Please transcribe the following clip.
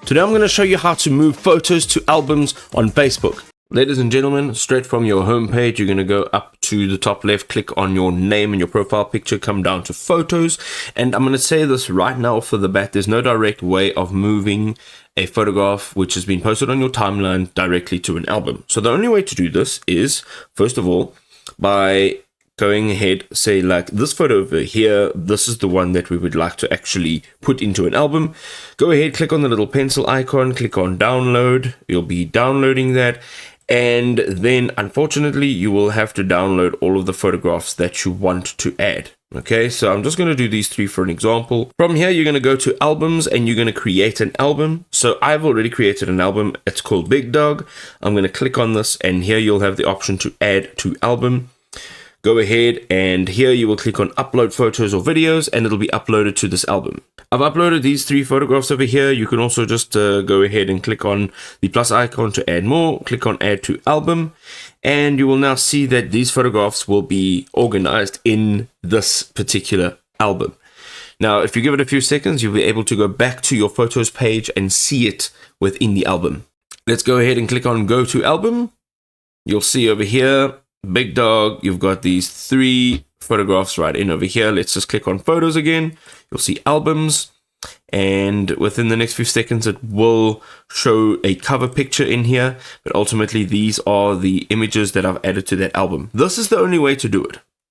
Today I'm going to show you how to move photos to albums on Facebook. Ladies and gentlemen, straight from your home page, you're going to go up to the top left, click on your name and your profile picture, come down to photos. And I'm going to say this right now off the bat, there's no direct way of moving a photograph which has been posted on your timeline directly to an album. So the only way to do this is, first of all, by going ahead, say like this photo over here, this is the one that we would like to actually put into an album. Go ahead, click on the little pencil icon, click on download. You'll be downloading that. And then unfortunately, you will have to download all of the photographs that you want to add. Okay, so I'm just going to do these three for an example. From here, you're going to go to albums and you're going to create an album. So I've already created an album. It's called Big Dog. I'm going to click on this and here you'll have the option to add to album. Go ahead and here you will click on upload photos or videos and it'll be uploaded to this album. I've uploaded these three photographs over here. You can also just go ahead and click on the plus icon to add more, click on add to album, and you will now see that these photographs will be organized in this particular album. Now, if you give it a few seconds, you'll be able to go back to your photos page and see it within the album. Let's go ahead and click on go to album. You'll see over here, Big Dog, you've got these three photographs right in over here. Let's just click on photos again. You'll see albums, and within the next few seconds it will show a cover picture in here, but ultimately these are the images that I've added to that album. This is the only way to do it.